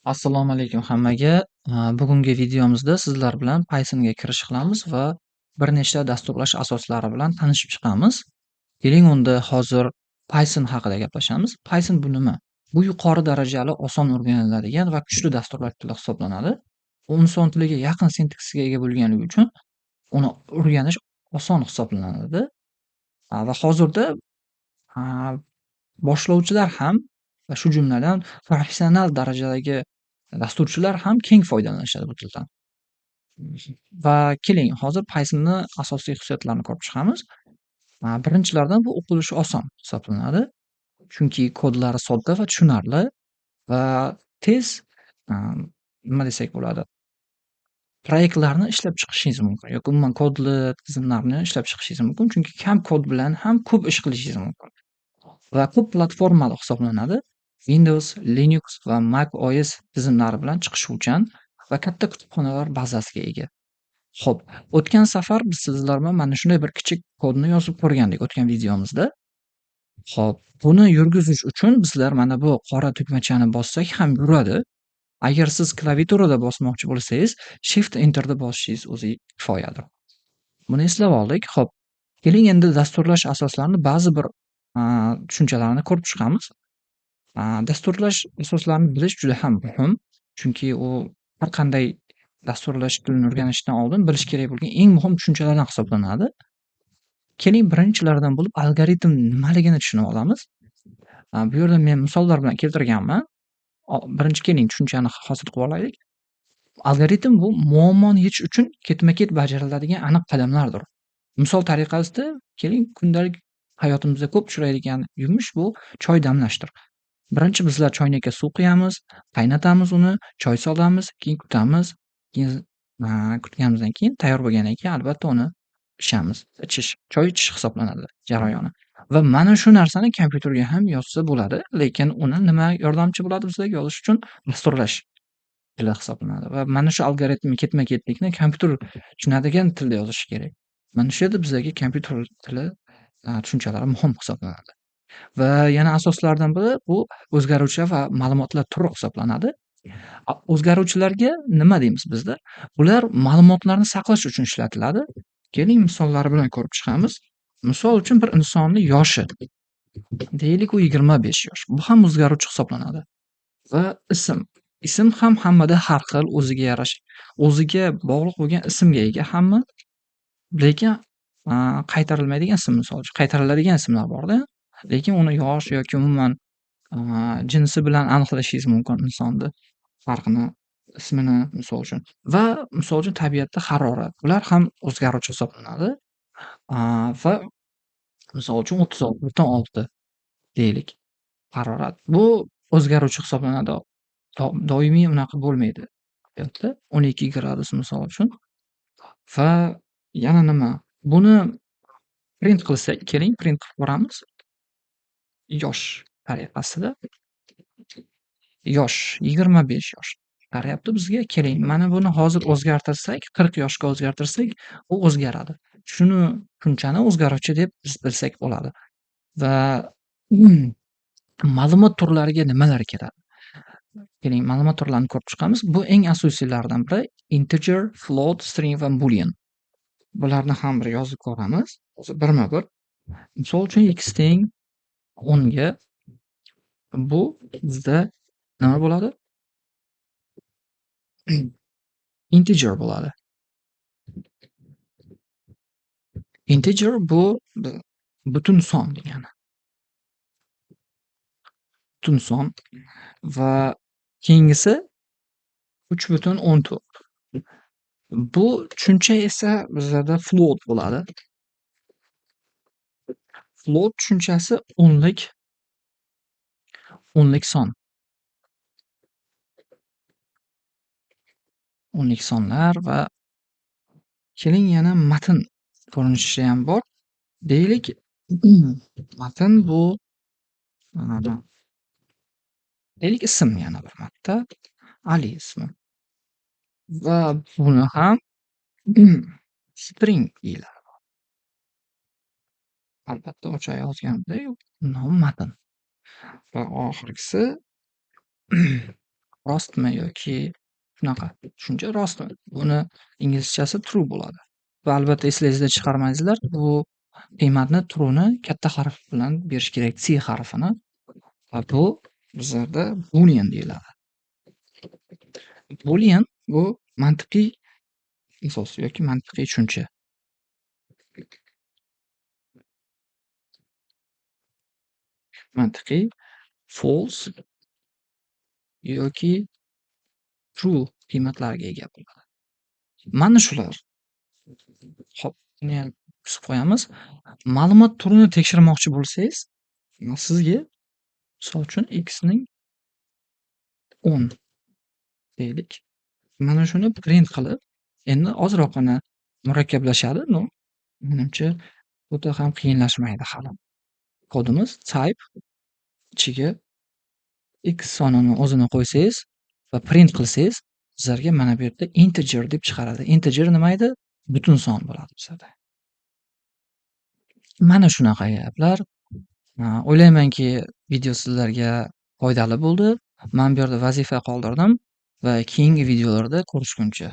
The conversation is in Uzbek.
Assalomu alaykum hammaga. Bugungi videomizda sizlar bilan Pythonga kirish qilamiz va bir nechta dasturlash asoslari bilan tanishib chiqamiz. Keling unda hozir Python haqida gaplashamiz. Python bu nima? Bu yuqori darajali, oson o'rganiladigan va kuchli dasturlash tili hisoblanadi. U inson tiliga yaqin sintaksga ega bo'lganligi uchun uni o'rganish oson hisoblanadi. Va hozirda a, boshlovchilar ham va shu jumladan professional darajadagi dasturchilar ham keng foydalanishadi bu tildan. Va keling, hozir Python'ni asosiy xususiyatlarini ko'rib chiqamiz. Birinchilardan bu o'qilishi oson hisoblanadi. Chunki kodlari sodda va tushunarli va tez, a, nima desak bo'ladi, proyektlarni ishlab chiqishingiz mumkin yoki umuman kodli tizimlarni ishlab chiqishingiz mumkin. Chunki kam kod bilan ham ko'p ish qilishingiz mumkin. Va ko'p platformali hisoblanadi. Windows, Linux va Mac OS tizimlari bilan chiqishuvchan va katta kutubxonalar bazasiga ega. Xo'p, o'tgan safar biz sizlar bilan mana shunday bir kichik kodni yozib ko'rgandik o'tgan videomizda. Xo'p, buni yurgizish uchun bizlar mana bu qora tugmachani bossak ham yuradi. Agar siz klaviaturada bosmoqchi bo'lsangiz, Shift Enter'ni bosishingiz o'zi kifoyadir. Buni eslab oldik. Xo'p, keling endi dasturlash asoslarini ba'zi bir tushunchalarni ko'rib chiqamiz. Dasturlash asoslarini bilish juda ham muhim. Chunki u har qanday dasturlash tilini o'rganishdan oldin bilish kerak bo'lgan eng muhim tushunchalardan hisoblanadi. Keling, birinchilaridan bo'lib algoritm nimaligini tushunib olamiz. Bu yerda men misollar bilan keltirganman. Birinchi keling tushunchani hosil qilib olaylik. Algoritm bu muammoni yechish uchun ketma-ket bajariladigan aniq qadamlardir. Misol tariqasida keling, kundalik hayotimizda ko'p uchraydigan yumush bu choy damlashdir. Birinchi bizlar choynakka suv quyamiz, qaynatamiz uni, choy solamiz, keyin kutamiz. Keyin kutganimizdan keyin tayyor bo'lgandan keyin albatta uni ichamiz. Choy ichish hisoblanadi jarayoni. Va mana shu narsani kompyuterga ham yozsa bo'ladi, lekin uni nima yordamchi bo'ladi bizga yozish uchun? Dasturlash tili hisoblanadi va mana shu algoritm ketma-ketlikni kompyuter tushunadigan tilda yozish kerak. Mana shu yerda bizga kompyuter tili tushunchalari muhim hisoblanadi. Va yana asoslaridan biri bu o'zgaruvchi va ma'lumotlar turi hisoblanadi. O'zgaruvchilarga nima deymiz bizda? Ular ma'lumotlarni saqlash uchun ishlatiladi. Keling, misollari bilan ko'rib chiqamiz. Misol uchun bir insonning yoshi. Deylik, u 25 yosh. Bu ham o'zgaruvchi hisoblanadi. Va ism. Ism ham hammada har xil, o'ziga yarasha, o'ziga bog'liq bo'lgan ismga ega hamma. Lekin qaytarilmaydigan ism, misol uchun qaytariladigan ismlar bor-da. Lekin uni yosh yoki umuman jinsi bilan aniqlashingiz mumkin insonni farqini, ismini misol uchun. Va misol uchun tabiatda harorat. Ular ham o'zgaruvchi hisoblanadi. Va misol uchun 36.6 deylik harorat. Bu o'zgaruvchi hisoblanadi. Doimiy unaqa bo'lmaydi hayotda. 12 gradus misol uchun. Va yana nima? Buni print qilsak, keling print qilib ko'ramiz. Yosh tariqasida. Yosh 25 yosh chiqaryapti bizga. Keling, mana buni hozir o'zgartirsak, 40 yoshga o'zgartirsak, u o'zgaradi. Shuni tushunchani o'zgaruvchi deb biz bilsak bo'ladi. Va ma'lumot turlariga nimalar kiradi? Keling, ma'lumot turlarini ko'rib chiqamiz. Bu eng asosiylaridan biri integer, float, string va boolean. Bularni ham bir yozib ko'ramiz. Hozir birma-bir. Misol uchun x teng 10 ga bu bizda nima bo'ladi? Integer bo'ladi. Integer bu butun son degani. Butun son va keyingisi 3.14. Bu tushuncha esa bizlarda float bo'ladi. Float tushunchasi o'nlik son. O'nlik sonlar va keling yana matn ko'rinishi ham bor. Deylik, matn bu deylik ism yana bir marta Ali ismi. Va buni ham string deyiladi. Albatta o'sha yozganimdek matn. Va oxirgisi rostmi yoki shunaqa tushuncha rostmi? Buni inglizchasi true bo'ladi. Va albatta eslangizdan chiqarmaysizlar, bu qiymatni true'ni katta harf bilan berish kerak, C harfini. Va bu bizlarda boolean deyiladi. Boolean bu mantiqiy asos yoki mantiqiy tushuncha. Mantiqiy false yoki true qiymatlarga ega bo'ladi. Mana shular. Hop, buniyam kuzib qo'yamiz. Ma'lumot turini tekshirmoqchi bo'lsangiz, sizga misol uchun x ning 10 deylik. Mana shuni print qilib, endi ozroqgina murakkablashadi, no, menimcha o'ta ham qiyinlashmaydi hali. Kodimiz type ichiga x sonini o'zini qo'ysangiz va print qilsangiz, sizlarga mana bu yerda integer deb chiqaradi. Integer nima edi? Butun son bo'ladi bizada. Mana shunaqa gaplar. O'ylaymanki, video sizlarga foydali bo'ldi. Men bu yerda vazifa qoldirdim va keyingi videolarda ko'rishguncha